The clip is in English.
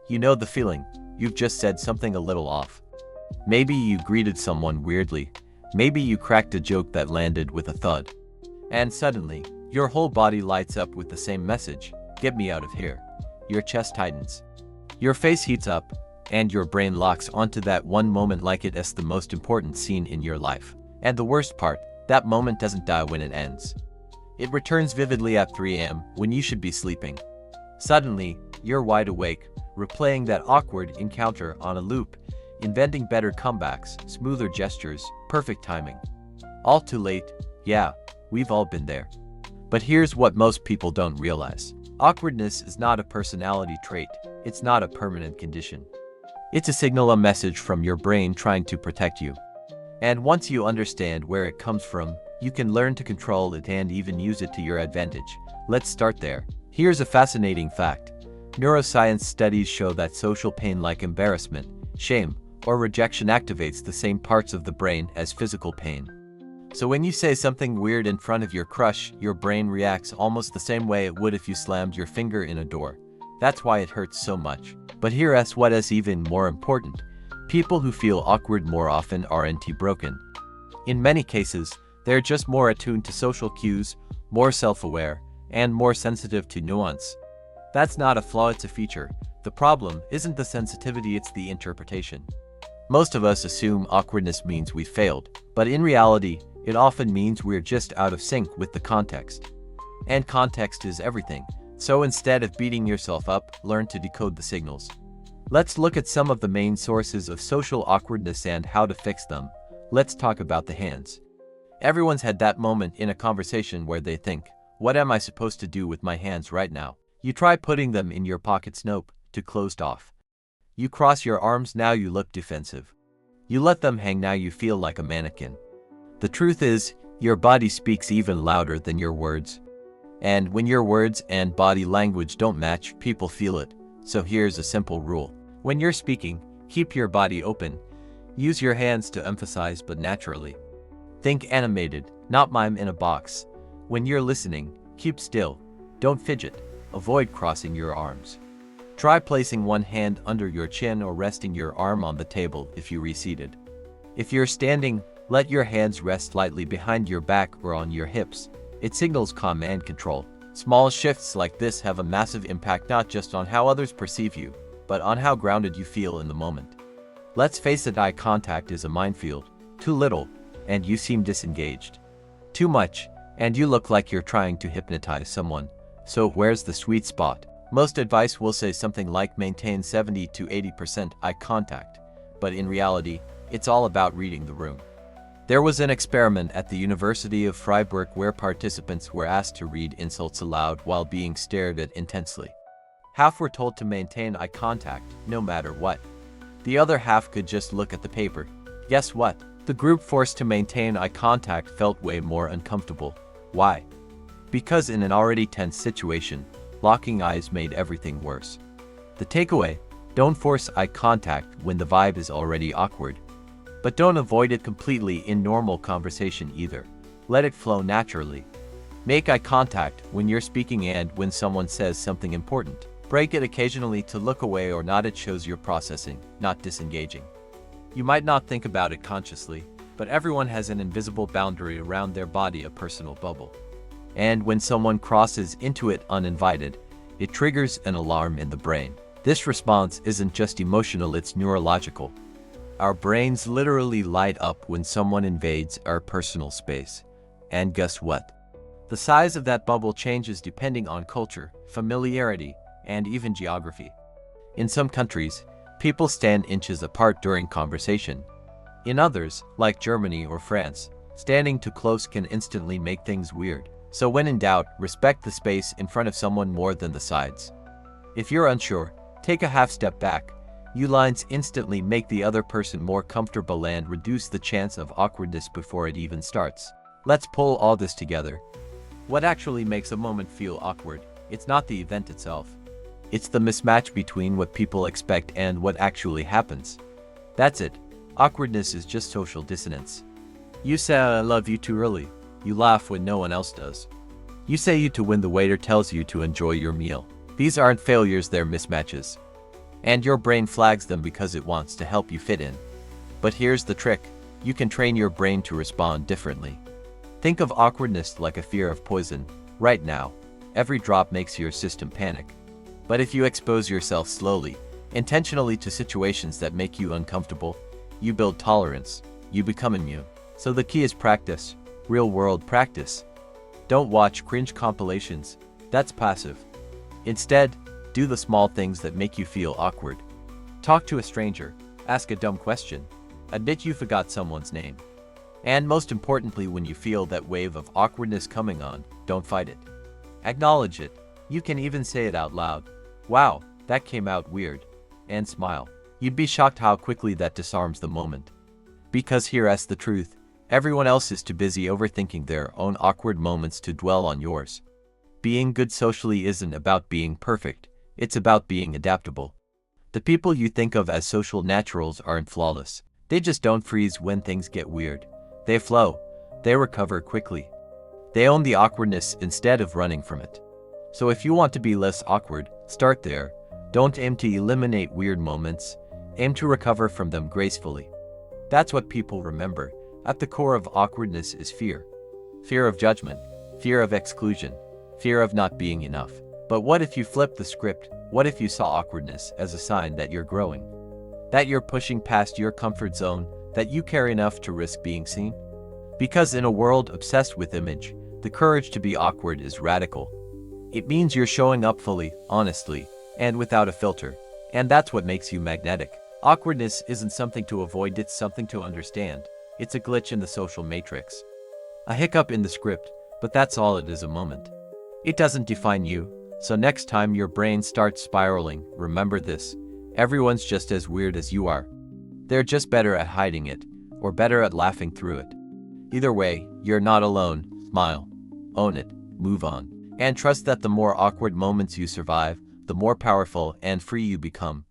You know the feeling. You've just said something a little off. Maybe you greeted someone weirdly. Maybe you cracked a joke that landed with a thud. And suddenly, your whole body lights up with the same message. Get me out of here. Your chest tightens. Your face heats up, and your brain locks onto that one moment like it's the most important scene in your life. And the worst part, that moment doesn't die when it ends. It returns vividly at 3 a.m. when you should be sleeping. Suddenly, you're wide awake, replaying that awkward encounter on a loop, inventing better comebacks, smoother gestures, perfect timing. All too late. Yeah, we've all been there. But here's what most people don't realize. Awkwardness is not a personality trait. It's not a permanent condition. It's a signal, a message from your brain trying to protect you. And once you understand where it comes from, you can learn to control it and even use it to your advantage. Let's start there. Here's a fascinating fact. Neuroscience studies show that social pain like embarrassment, shame, or rejection activates the same parts of the brain as physical pain. So when you say something weird in front of your crush, your brain reacts almost the same way it would if you slammed your finger in a door. That's why it hurts so much. But here's what is even more important. People who feel awkward more often aren't broken. In many cases, they're just more attuned to social cues, more self-aware, and more sensitive to nuance. That's not a flaw, it's a feature. The problem isn't the sensitivity, it's the interpretation. Most of us assume awkwardness means we failed, but in reality, it often means we're just out of sync with the context. And context is everything. So instead of beating yourself up, learn to decode the signals. Let's look at some of the main sources of social awkwardness and how to fix them. Let's talk about the hands. Everyone's had that moment in a conversation where they think, what am I supposed to do with my hands right now? You try putting them in your pockets, nope, too closed off. You cross your arms, now you look defensive. You let them hang, now you feel like a mannequin. The truth is, your body speaks even louder than your words. And when your words and body language don't match, people feel it. So here's a simple rule. When you're speaking, keep your body open. Use your hands to emphasize, but naturally. Think animated, not mime in a box. When you're listening, keep still. Don't fidget. Avoid crossing your arms. Try placing one hand under your chin or resting your arm on the table if you reseated. If you're standing, let your hands rest lightly behind your back or on your hips. It signals calm and control. Small shifts like this have a massive impact not just on how others perceive you, but on how grounded you feel in the moment. Let's face it, eye contact is a minefield. Too little, and you seem disengaged. Too much, and you look like you're trying to hypnotize someone. So where's the sweet spot? Most advice will say something like maintain 70 to 80% eye contact, but in reality, it's all about reading the room. There was an experiment at the University of Freiburg where participants were asked to read insults aloud while being stared at intensely. Half were told to maintain eye contact, no matter what. The other half could just look at the paper. Guess what? The group forced to maintain eye contact felt way more uncomfortable. Why? Because in an already tense situation, locking eyes made everything worse. The takeaway: don't force eye contact when the vibe is already awkward. But don't avoid it completely in normal conversation either. Let it flow naturally. Make eye contact when you're speaking and when someone says something important. Break it occasionally to look away or nod. It shows you're processing, not disengaging. You might not think about it consciously, but everyone has an invisible boundary around their body, a personal bubble. And when someone crosses into it uninvited, it triggers an alarm in the brain. This response isn't just emotional, it's neurological. Our brains literally light up when someone invades our personal space. And guess what? The size of that bubble changes depending on culture, familiarity, and even geography. In some countries, people stand inches apart during conversation. In others, like Germany or France, standing too close can instantly make things weird. So when in doubt, respect the space in front of someone more than the sides. If you're unsure, take a half step back. You lines instantly make the other person more comfortable and reduce the chance of awkwardness before it even starts. Let's pull all this together. What actually makes a moment feel awkward? It's not the event itself. It's the mismatch between what people expect and what actually happens. That's it. Awkwardness is just social dissonance. You say I love you too early. You laugh when no one else does. You say you to when the waiter tells you to enjoy your meal. These aren't failures, they're mismatches. and your brain flags them because it wants to help you fit in. But here's the trick. You can train your brain to respond differently. Think of awkwardness like a fear of poison. Right now, every drop makes your system panic. But if you expose yourself slowly, intentionally to situations that make you uncomfortable, you build tolerance, you become immune. So the key is practice, real-world practice. Don't watch cringe compilations, that's passive. Instead, do the small things that make you feel awkward. Talk to a stranger, ask a dumb question, admit you forgot someone's name. And most importantly, when you feel that wave of awkwardness coming on, don't fight it. Acknowledge it. You can even say it out loud. Wow, that came out weird. And smile. You'd be shocked how quickly that disarms the moment. Because here's the truth. Everyone else is too busy overthinking their own awkward moments to dwell on yours. Being good socially isn't about being perfect. It's about being adaptable. The people you think of as social naturals aren't flawless. They just don't freeze when things get weird. They flow. They recover quickly. They own the awkwardness instead of running from it. So if you want to be less awkward, start there. Don't aim to eliminate weird moments. Aim to recover from them gracefully. That's what people remember. At the core of awkwardness is fear. Fear of judgment. Fear of exclusion. Fear of not being enough. But what if you flip the script? What if you saw awkwardness as a sign that you're growing? That you're pushing past your comfort zone? That you care enough to risk being seen? Because in a world obsessed with image, the courage to be awkward is radical. It means you're showing up fully, honestly, and without a filter. And that's what makes you magnetic. Awkwardness isn't something to avoid, it's something to understand. It's a glitch in the social matrix. A hiccup in the script, but that's all it is, a moment. It doesn't define you. So next time your brain starts spiraling, remember this. Everyone's just as weird as you are. They're just better at hiding it, or better at laughing through it. Either way, you're not alone. Smile. Own it. Move on. And trust that the more awkward moments you survive, the more powerful and free you become.